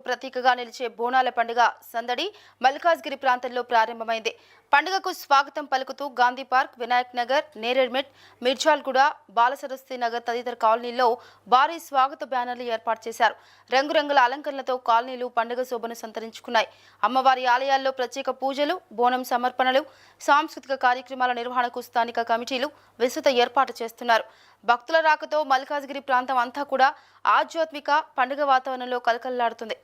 ప్రతీకగా నిలిచే బోనాల పండుగ సందడి మల్కాజ్గిరి ప్రాంతంలో ప్రారంభమైంది. పండుగకు స్వాగతం పలుకుతూ గాంధీ పార్క్, వినాయక్ నగర్, నేరేడ్మెట్, మిర్జాల్గూడ, బాలసరస్వతి నగర్ తదితర కాలనీల్లో భారీ స్వాగత బ్యానర్లు ఏర్పాటు చేశారు. రంగురంగుల అలంకరణలతో కాలనీలు పండుగ శోభను సంతరించుకున్నాయి. అమ్మవారి ఆలయాల్లో ప్రత్యేక పూజలు, బోనం సమర్పణలు, సాంస్కృతిక కార్యక్రమాల నిర్వహణకు స్థానిక కమిటీలు విస్తృత ఏర్పాటు చేస్తున్నారు. భక్తుల రాకతో మల్కాజ్గిరి ప్రాంతం అంతా కూడా ఆధ్యాత్మిక పండుగ వాతావరణంలో కలకల్లాడుతుంది.